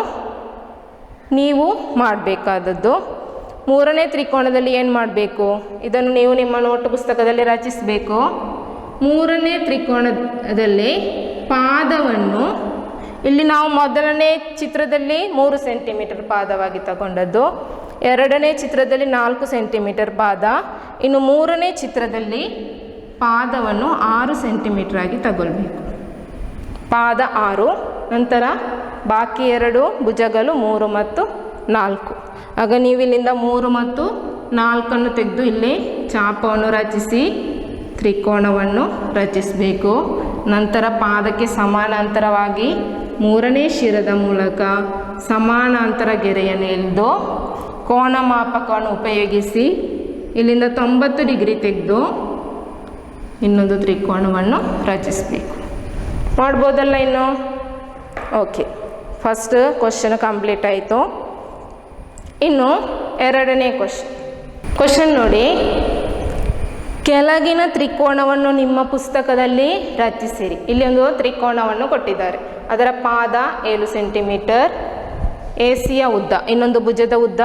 ನೀವು ಮಾಡಬೇಕಾದದ್ದು ಮೂರನೇ ತ್ರಿಕೋನದಲ್ಲಿ ಏನು ಮಾಡಬೇಕು, ಇದನ್ನು ನೀವು ನಿಮ್ಮ ನೋಟು ಪುಸ್ತಕದಲ್ಲಿ ರಚಿಸಬೇಕು. ಮೂರನೇ ತ್ರಿಕೋನದಲ್ಲಿ ಪಾದವನ್ನು ಇಲ್ಲಿ ನಾವು ಮೊದಲನೇ ಚಿತ್ರದಲ್ಲಿ 3 ಸೆಂಟಿಮೀಟರ್ ಪಾದವಾಗಿ ತಗೊಂಡದ್ದು, ಎರಡನೇ ಚಿತ್ರದಲ್ಲಿ 4 ಸೆಂಟಿಮೀಟರ್ ಪಾದ, ಇನ್ನು ಮೂರನೇ ಚಿತ್ರದಲ್ಲಿ ಪಾದವನ್ನು 6 ಸೆಂಟಿಮೀಟರ್ ಆಗಿ ತಗೊಳ್ಬೇಕು. ಪಾದ 6, ನಂತರ ಬಾಕಿ 2 ಭುಜಗಳು 3 ಮತ್ತು 4. ಆಗ ನೀವು ಇಲ್ಲಿಂದ 3 ಮತ್ತು 4 ತೆಗೆದು ಇಲ್ಲಿ ಚಾಪವನ್ನು ರಚಿಸಿ ತ್ರಿಕೋನವನ್ನು ರಚಿಸಬೇಕು. ನಂತರ ಪಾದಕ್ಕೆ ಸಮಾನಾಂತರವಾಗಿ ಮೂರನೇ ಶಿರದ ಮೂಲಕ ಸಮಾನಾಂತರ ಗೆರೆಯನ್ನು ಎಳೆದು ಕೋನ ಮಾಪಕವನ್ನು ಉಪಯೋಗಿಸಿ ಇಲ್ಲಿಂದ 90 ಡಿಗ್ರಿ ತೆಗೆದು ಇನ್ನೊಂದು ತ್ರಿಕೋನವನ್ನು ರಚಿಸಬೇಕು. ಮಾಡ್ಬೋದಲ್ಲ ಇನ್ನು? ಓಕೆ, ಫಸ್ಟ್ ಕ್ವಶನ್ ಕಂಪ್ಲೀಟ್ ಆಯಿತು. ಇನ್ನು ಎರಡನೇ ಕ್ವಶನ್ ನೋಡಿ. ಕೆಳಗಿನ ತ್ರಿಕೋನವನ್ನು ನಿಮ್ಮ ಪುಸ್ತಕದಲ್ಲಿ ರಚಿಸಿರಿ. ಇಲ್ಲಿ ಒಂದು ತ್ರಿಕೋನವನ್ನು ಕೊಟ್ಟಿದ್ದಾರೆ. ಅದರ ಪಾದ 7 ಸೆಂಟಿಮೀಟರ್, ಎಸಿಯ ಉದ್ದ, ಇನ್ನೊಂದು ಭುಜದ ಉದ್ದ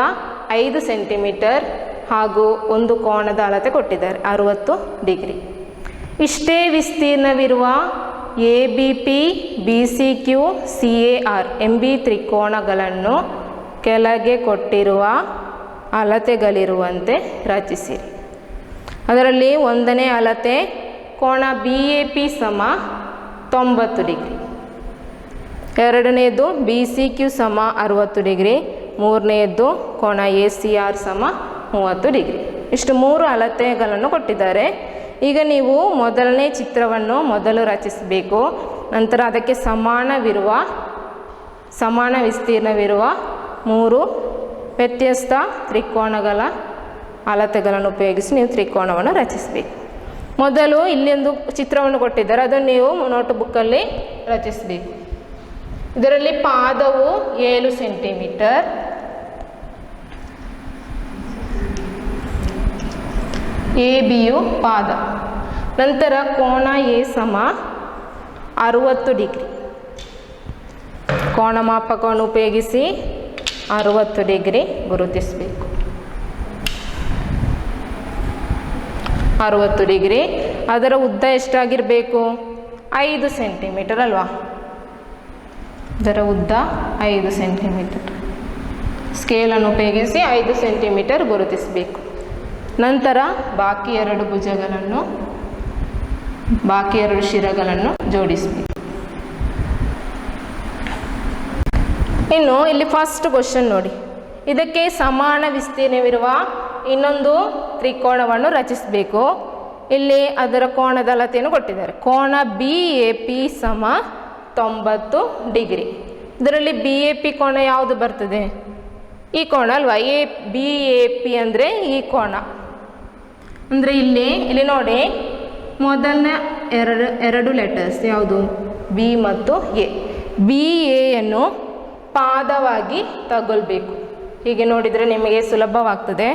5 ಸೆಂಟಿಮೀಟರ್ ಹಾಗೂ ಒಂದು ಕೋನದ ಅಳತೆ ಕೊಟ್ಟಿದ್ದಾರೆ 60 ಡಿಗ್ರಿ. ಇಷ್ಟೇ ವಿಸ್ತೀರ್ಣವಿರುವ ABP, BCQ, CAR ಎಂಬ ತ್ರಿಕೋನಗಳನ್ನು ಕೆಳಗೆ ಕೊಟ್ಟಿರುವ ಅಳತೆಗಳಿರುವಂತೆ ರಚಿಸಿರಿ. ಅದರಲ್ಲಿ ಒಂದನೇ ಅಳತೆ ಕೋನ BAP ಸಮ 90 ಡಿಗ್ರಿ, ಎರಡನೆಯದು BCQ ಸಮ 60 ಡಿಗ್ರಿ, ಮೂರನೆಯದ್ದು ಕೋನ ACR ಸಮ 30 ಡಿಗ್ರಿ. ಇಷ್ಟು 3 ಅಳತೆಗಳನ್ನು ಕೊಟ್ಟಿದ್ದಾರೆ. ಈಗ ನೀವು ಮೊದಲನೇ ಚಿತ್ರವನ್ನು ಮೊದಲು ರಚಿಸಬೇಕು. ನಂತರ ಅದಕ್ಕೆ ಸಮಾನ ವಿಸ್ತೀರ್ಣವಿರುವ 3 ವ್ಯತ್ಯಸ್ತ ತ್ರಿಕೋನಗಳ ಅಳತೆಗಳನ್ನು ಉಪಯೋಗಿಸಿ ನೀವು ತ್ರಿಕೋನವನ್ನು ರಚಿಸಬೇಕು. ಮೊದಲು ಇಲ್ಲೊಂದು ಚಿತ್ರವನ್ನು ಕೊಟ್ಟಿದ್ದಾರೆ, ಅದನ್ನು ನೀವು ನೋಟ್ ಬುಕ್ಕಲ್ಲಿ ರಚಿಸಬೇಕು. ಇದರಲ್ಲಿ ಪಾದವು 7 ಸೆಂಟಿಮೀಟರ್, ABಯು ಪಾದ, ನಂತರ ಕೋನ A ಸಮ 60 ಡಿಗ್ರಿ. ಕೋನ ಮಾಪಕವನ್ನು ಉಪಯೋಗಿಸಿ 60 ಡಿಗ್ರಿ ಗುರುತಿಸಬೇಕು. 60 ಡಿಗ್ರಿ. ಅದರ ಉದ್ದ ಎಷ್ಟಾಗಿರಬೇಕು? 5 ಸೆಂಟಿಮೀಟರ್ ಅಲ್ವಾ? ಇದರ ಉದ್ದ 5 ಸೆಂಟಿಮೀಟರ್. ಸ್ಕೇಲನ್ನು ಉಪಯೋಗಿಸಿ 5 ಸೆಂಟಿಮೀಟರ್ ಗುರುತಿಸಬೇಕು. ನಂತರ ಬಾಕಿ 2 ಭುಜಗಳನ್ನು, ಬಾಕಿ 2 ಶಿರಗಳನ್ನು ಜೋಡಿಸಬೇಕು. ಇನ್ನು ಇಲ್ಲಿ ಫಸ್ಟ್ ಕ್ವಶನ್ ನೋಡಿ. ಇದಕ್ಕೆ ಸಮಾನ ವಿಸ್ತೀರ್ಣವಿರುವ ಇನ್ನೊಂದು ತ್ರಿಕೋನವನ್ನು ರಚಿಸಬೇಕು. ಇಲ್ಲಿ ಅದರ ಕೋನದ ಅಳತೆಯನ್ನು ಕೊಟ್ಟಿದ್ದಾರೆ. ಕೋನ BAP ಸಮ 90 ಡಿಗ್ರಿ. ಇದರಲ್ಲಿ BAP ಕೋನ ಯಾವುದು ಬರ್ತದೆ? ಈ ಕೋನ ಅಲ್ವಾ? BAP ಅಂದರೆ ಈ ಕೋನ. ಅಂದರೆ ಇಲ್ಲಿ ನೋಡಿ, ಮೊದಲನ ಎರಡು ಲೆಟರ್ಸ್ ಯಾವುದು? B ಮತ್ತು A. BAಯನ್ನು ಪಾದವಾಗಿ ತಗೊಳ್ಬೇಕು. ಹೀಗೆ ನೋಡಿದರೆ ನಿಮಗೆ ಸುಲಭವಾಗ್ತದೆ.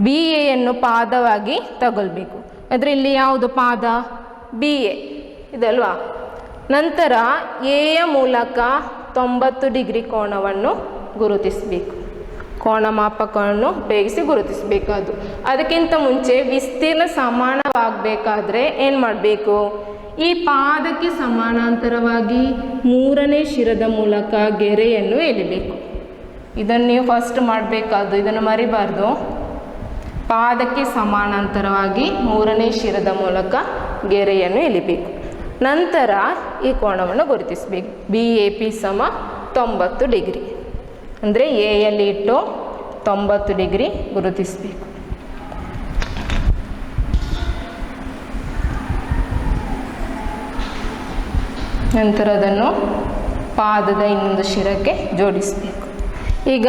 BAಯನ್ನು ಪಾದವಾಗಿ ತಗೊಳ್ಬೇಕು. ಆದರೆ ಇಲ್ಲಿ ಯಾವುದು ಪಾದ? BA ಇದಲ್ವಾ? ನಂತರ Aಯ ಮೂಲಕ 90 ಡಿಗ್ರಿ ಕೋನವನ್ನು ಗುರುತಿಸಬೇಕು. ಕೋನ ಮಾಪಕವನ್ನು ಉಪಯೋಗಿಸಿ ಗುರುತಿಸಬೇಕು. ಅದಕ್ಕಿಂತ ಮುಂಚೆ ವಿಸ್ತೀರ್ಣ ಸಮಾನವಾಗಬೇಕಾದ್ರೆ ಏನು ಮಾಡಬೇಕು? ಈ ಪಾದಕ್ಕೆ ಸಮಾನಾಂತರವಾಗಿ ಮೂರನೇ ಶಿರದ ಮೂಲಕ ಗೆರೆಯನ್ನು ಎಳಿಬೇಕು. ಇದನ್ನು ನೀವು ಫಸ್ಟ್ ಮಾಡಬೇಕಾದ್ದು, ಇದನ್ನು ಮರಿಬಾರ್ದು. ಪಾದಕ್ಕೆ ಸಮಾನಾಂತರವಾಗಿ ಮೂರನೇ ಶಿರದ ಮೂಲಕ ಗೆರೆಯನ್ನು ಎಳಿಬೇಕು. ನಂತರ ಈ ಕೋನವನ್ನು ಗುರುತಿಸಬೇಕು. BAP ಸಮ 90 ಡಿಗ್ರಿ. ಅಂದರೆ ಎಯಲ್ಲಿ ಇಟ್ಟು 90 ಡಿಗ್ರಿ ಗುರುತಿಸಬೇಕು. ನಂತರ ಅದನ್ನು ಪಾದದ ಇನ್ನೊಂದು ಶಿರಕ್ಕೆ ಜೋಡಿಸಬೇಕು. ಈಗ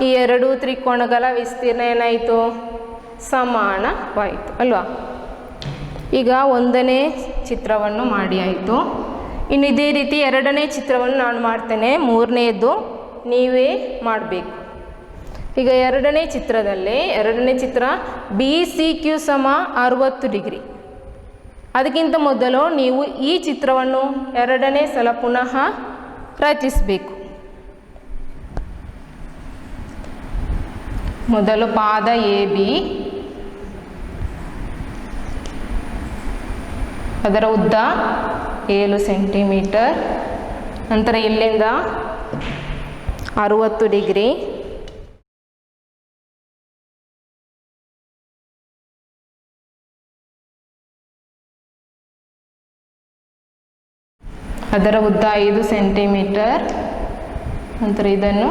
ಈ 2 ತ್ರಿಕೋನಗಳ ವಿಸ್ತೀರ್ಣ ಏನಾಯಿತು? ಸಮಾನವಾಯಿತು ಅಲ್ವಾ? ಈಗ ಒಂದನೇ ಚಿತ್ರವನ್ನು ಮಾಡಿ ಆಯಿತು. ಇನ್ನು ಇದೇ ರೀತಿ ಎರಡನೇ ಚಿತ್ರವನ್ನು ನಾನು ಮಾಡ್ತೇನೆ, ಮೂರನೇದು ನೀವೇ ಮಾಡಬೇಕು. ಈಗ ಎರಡನೇ ಚಿತ್ರ BCQ ಸಮ 60 ಡಿಗ್ರಿ. ಅದಕ್ಕಿಂತ ಮೊದಲು ನೀವು ಈ ಚಿತ್ರವನ್ನು ಎರಡನೇ ಸಲ ಪುನಃ ರಚಿಸಬೇಕು. ಮೊದಲು ಪಾದ ಎ ಬಿ, ಅದರ ಉದ್ದ 7 ಸೆಂಟಿಮೀಟರ್. ನಂತರ ಇಲ್ಲಿಂದ 60 ಡಿಗ್ರಿ, ಅದರ ಉದ್ದ 5 ಸೆಂಟಿಮೀಟರ್. ನಂತರ ಇದನ್ನು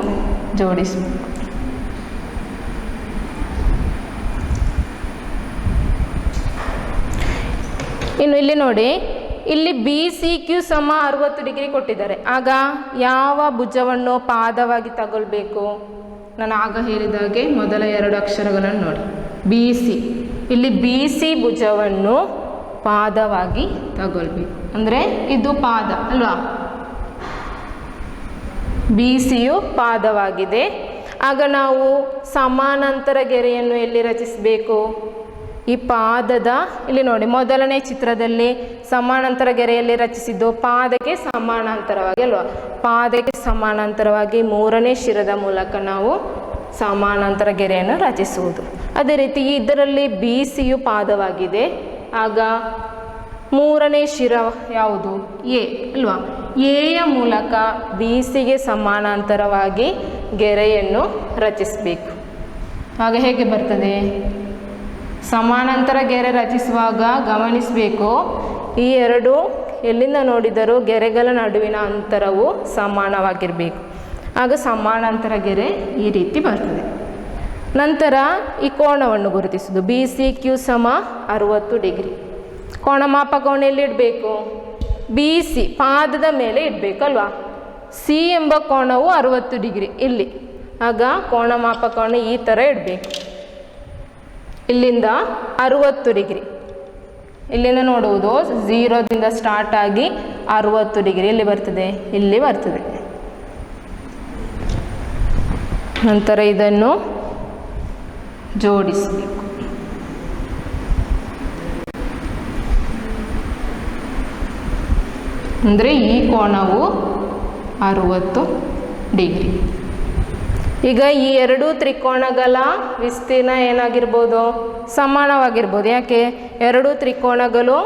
ಜೋಡಿಸಬೇಕು. ಇನ್ನು ಇಲ್ಲಿ ನೋಡಿ, ಇಲ್ಲಿ ಬಿ ಸಿ ಕ್ಯೂ ಸಮ 60 ಡಿಗ್ರಿ ಕೊಟ್ಟಿದ್ದಾರೆ. ಆಗ ಯಾವ ಭುಜವನ್ನು ಪಾದವಾಗಿ ತಗೊಳ್ಬೇಕು? ನಾನು ಆಗ ಹೇಳಿದಾಗೆ ಮೊದಲ 2 ಅಕ್ಷರಗಳನ್ನು ನೋಡಿ, ಬಿ ಸಿ. ಇಲ್ಲಿ ಬಿ ಸಿ ಭುಜವನ್ನು ಪಾದವಾಗಿ ತಗೊಳ್ಬೇಕು. ಅಂದರೆ ಇದು ಪಾದ ಅಲ್ವಾ, ಬಿ ಸಿಯು ಪಾದವಾಗಿದೆ. ಆಗ ನಾವು ಸಮಾನಾಂತರ ಗೆರೆಯನ್ನು ಎಲ್ಲಿ ರಚಿಸಬೇಕು? ಈ ಪಾದದ ಇಲ್ಲಿ ನೋಡಿ, ಮೊದಲನೇ ಚಿತ್ರದಲ್ಲಿ ಸಮಾನಾಂತರ ಗೆರೆಯಲ್ಲಿ ರಚಿಸಿದ್ದು ಪಾದಕ್ಕೆ ಸಮಾನಾಂತರವಾಗಿ ಅಲ್ವಾ, ಪಾದಕ್ಕೆ ಸಮಾನಾಂತರವಾಗಿ 3ನೇ ಶಿರದ ಮೂಲಕ ನಾವು ಸಮಾನಾಂತರ ಗೆರೆಯನ್ನು ರಚಿಸುವುದು. ಅದೇ ರೀತಿ ಇದರಲ್ಲಿ ಬಿ ಸಿಯು ಪಾದವಾಗಿದೆ. ಆಗ 3ನೇ ಶಿರ ಯಾವುದು? ಎ ಅಲ್ವಾ. ಎಯ ಮೂಲಕ ಬಿ ಸಿಗೆ ಸಮಾನಾಂತರವಾಗಿ ಗೆರೆಯನ್ನು ರಚಿಸಬೇಕು. ಆಗ ಹೇಗೆ ಬರ್ತದೆ? ಸಮಾನಾಂತರ ಗೆರೆ ರಚಿಸುವಾಗ ಗಮನಿಸಬೇಕು, ಈ 2 ಎಲ್ಲಿಂದ ನೋಡಿದರೂ ಗೆರೆಗಳ ನಡುವಿನ ಅಂತರವು ಸಮಾನವಾಗಿರಬೇಕು. ಆಗ ಸಮಾನಾಂತರ ಗೆರೆ ಈ ರೀತಿ ಬರ್ತದೆ. ನಂತರ ಈ ಕೋನವನ್ನು ಗುರುತಿಸುವುದು. ಬಿ ಸಿ ಕ್ಯೂ ಸಮ 60 ಡಿಗ್ರಿ. ಕೋನ ಮಾಪಕವನ್ನು ಎಲ್ಲಿ ಇಡಬೇಕು? ಬಿ ಸಿ ಪಾದದ ಮೇಲೆ ಇಡಬೇಕಲ್ವಾ. ಸಿ ಎಂಬ ಕೋನವು 60 ಡಿಗ್ರಿ ಇಲ್ಲಿ. ಆಗ ಕೋನ ಮಾಪಕವನ್ನು ಈ ಥರ ಇಡಬೇಕು. ಇಲ್ಲಿಂದ 60 ಡಿಗ್ರಿ, ಇಲ್ಲಿಂದ ನೋಡುವುದು 0ದಿಂದ ಸ್ಟಾರ್ಟ್ ಆಗಿ 60 ಡಿಗ್ರಿ ಎಲ್ಲಿ ಬರ್ತದೆ? ಇಲ್ಲಿ ಬರ್ತದೆ. ನಂತರ ಇದನ್ನು ಜೋಡಿಸಬೇಕು. ಅಂದರೆ ಈ ಕೋನವು 60 ಡಿಗ್ರಿ. ಈಗ ಈ 2 ತ್ರಿಕೋನಗಳ ವಿಸ್ತೀರ್ಣ ಏನಾಗಿರ್ಬೋದು? ಸಮಾನವಾಗಿರ್ಬೋದು. ಯಾಕೆ? 2 ತ್ರಿಕೋನಗಳು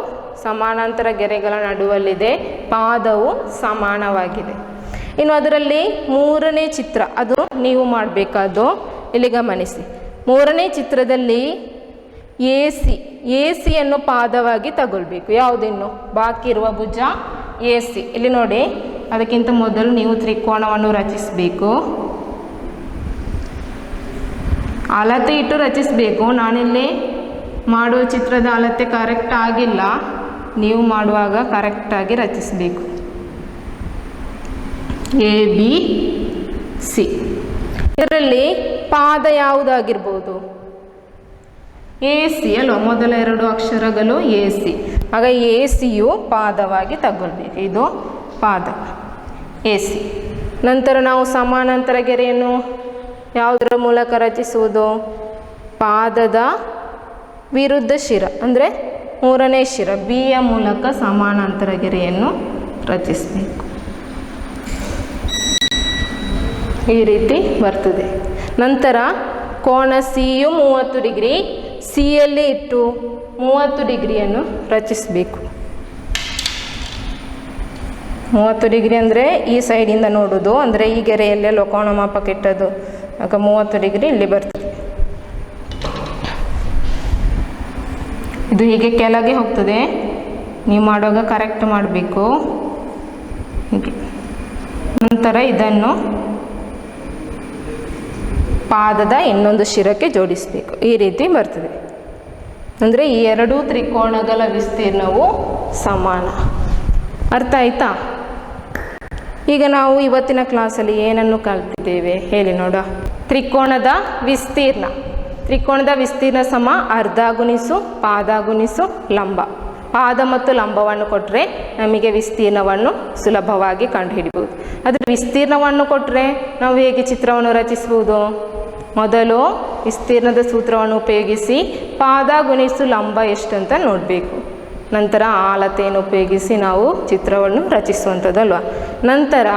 ಸಮಾನಾಂತರ ಗೆರೆಗಳ ನಡುವಲ್ಲಿದೆ, ಪಾದವು ಸಮಾನವಾಗಿದೆ. ಇನ್ನು ಅದರಲ್ಲಿ 3ನೇ ಚಿತ್ರ, ಅದು ನೀವು ಮಾಡಬೇಕಾದ್ದು. ಇಲ್ಲಿ ಗಮನಿಸಿ, 3ನೇ ಚಿತ್ರದಲ್ಲಿ ಎ ಸಿಯನ್ನು ಪಾದವಾಗಿ ತಗೊಳ್ಬೇಕು. ಯಾವುದಿನ್ನು ಬಾಕಿ ಇರುವ ಭುಜ ಎ ಸಿ. ಇಲ್ಲಿ ನೋಡಿ, ಅದಕ್ಕಿಂತ ಮೊದಲು ನೀವು ತ್ರಿಕೋನವನ್ನು ರಚಿಸಬೇಕು. ಅಳತೆ ಇಟ್ಟು ರಚಿಸಬೇಕು. ನಾನಿಲ್ಲಿ ಮಾಡುವ ಚಿತ್ರದ ಅಳತೆ ಕರೆಕ್ಟ್ ಆಗಿಲ್ಲ, ನೀವು ಮಾಡುವಾಗ ಕರೆಕ್ಟಾಗಿ ರಚಿಸಬೇಕು. A B C. ಇದರಲ್ಲಿ ಪಾದ ಯಾವುದಾಗಿರ್ಬೋದು? ಎ ಸಿ ಅಲ್ವಾ. ಮೊದಲ 2 ಅಕ್ಷರಗಳು ಎ ಸಿ. ಆಗ ಎ ಸಿಯು ಪಾದವಾಗಿ ತಗೊಳ್ಬೇಕು. ಇದು ಪಾದ ಎ ಸಿ. ನಂತರ ನಾವು ಸಮಾನಾಂತರ ಗೆರೆಯನ್ನು ಯಾವುದರ ಮೂಲಕ ರಚಿಸುವುದು? ಪಾದದ ವಿರುದ್ಧ ಶಿರ ಅಂದರೆ 3ನೇ ಶಿರ ಬಿಯ ಮೂಲಕ ಸಮಾನಾಂತರ ಗೆರೆಯನ್ನು ರಚಿಸಬೇಕು. ಈ ರೀತಿ ಬರ್ತದೆ. ನಂತರ ಕೋನ ಸಿಯು 30 ಡಿಗ್ರಿ, ಸಿಯಲ್ಲಿ ಇಟ್ಟು 30 ಡಿಗ್ರಿಯನ್ನು ರಚಿಸಬೇಕು. 30 ಡಿಗ್ರಿ ಅಂದರೆ ಈ ಸೈಡಿಂದ ನೋಡೋದು, ಅಂದರೆ ಈ ಗೆರೆಯಲ್ಲೆಲ್ಲ ಕೋನ ಮಾಪಕ ಇಟ್ಟದ್ದು. ಆಗ 30 ಡಿಗ್ರಿ ಇಲ್ಲಿ ಬರ್ತದೆ. ಇದು ಹೀಗೆ ಕೆಳಗೆ ಹೋಗ್ತದೆ, ನೀವು ಮಾಡುವಾಗ ಕರೆಕ್ಟ್ ಮಾಡಬೇಕು. ಹೀಗೆ ನಂತರ ಇದನ್ನು ಪಾದದ ಇನ್ನೊಂದು ಶಿರಕ್ಕೆ ಜೋಡಿಸಬೇಕು. ಈ ರೀತಿ ಬರ್ತದೆ. ಅಂದರೆ ಈ 2 ತ್ರಿಕೋನಗಳ ವಿಸ್ತೀರ್ಣವು ಸಮಾನ. ಅರ್ಥ ಆಯ್ತಾ? ಈಗ ನಾವು ಇವತ್ತಿನ ಕ್ಲಾಸಲ್ಲಿ ಏನನ್ನು ಕಲ್ತಿದ್ದೇವೆ ಹೇಳಿ ನೋಡ. ತ್ರಿಕೋನದ ವಿಸ್ತೀರ್ಣ. ತ್ರಿಕೋನದ ವಿಸ್ತೀರ್ಣ ಸಮ ಅರ್ಧ ಗುಣಿಸು ಪಾದ ಗುಣಿಸು ಲಂಬ. ಪಾದ ಮತ್ತು ಲಂಬವನ್ನು ಕೊಟ್ಟರೆ ನಮಗೆ ವಿಸ್ತೀರ್ಣವನ್ನು ಸುಲಭವಾಗಿ ಕಂಡುಹಿಡಿಬಹುದು. ಅದರ ವಿಸ್ತೀರ್ಣವನ್ನು ಕೊಟ್ಟರೆ ನಾವು ಹೇಗೆ ಚಿತ್ರವನ್ನು ರಚಿಸಬಹುದು? ಮೊದಲು ವಿಸ್ತೀರ್ಣದ ಸೂತ್ರವನ್ನು ಉಪಯೋಗಿಸಿ ಪಾದ ಗುಣಿಸು ಲಂಬ ಎಷ್ಟು ಅಂತ ನೋಡಬೇಕು. ನಂತರ ಅಳತೆಯನ್ನು ಉಪಯೋಗಿಸಿ ನಾವು ಚಿತ್ರವನ್ನು ರಚಿಸುವಂಥದ್ದಲ್ವ. ನಂತರ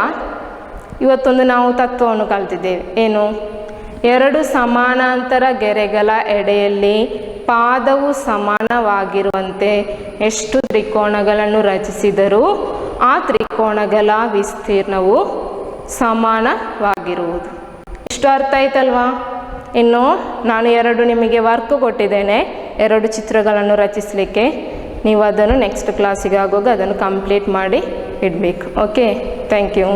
ಇವತ್ತೊಂದು ನಾವು ತತ್ವವನ್ನು ಕಲ್ತಿದ್ದೇವೆ. ಏನು? ಎರಡು ಸಮಾನಾಂತರ ಗೆರೆಗಳ ಎಡೆಯಲ್ಲಿ ಪಾದವು ಸಮಾನವಾಗಿರುವಂತೆ ಎಷ್ಟು ತ್ರಿಕೋನಗಳನ್ನು ರಚಿಸಿದರೂ ಆ ತ್ರಿಕೋನಗಳ ವಿಸ್ತೀರ್ಣವು ಸಮಾನವಾಗಿರುವುದು. ಇಷ್ಟು ಅರ್ಥ ಆಯ್ತಲ್ವಾ? ಇನ್ನು ನಾನು ನಿಮಗೆ ವರ್ಕ್ ಕೊಟ್ಟಿದ್ದೇನೆ, 2 ಚಿತ್ರಗಳನ್ನು ರಚಿಸಲಿಕ್ಕೆ. ನೀವು ಅದನ್ನು ನೆಕ್ಸ್ಟ್ ಕ್ಲಾಸಿಗೆ ಆಗುವಾಗ ಅದನ್ನು ಕಂಪ್ಲೀಟ್ ಮಾಡಿ ಇಡಬೇಕು. Okay, thank you.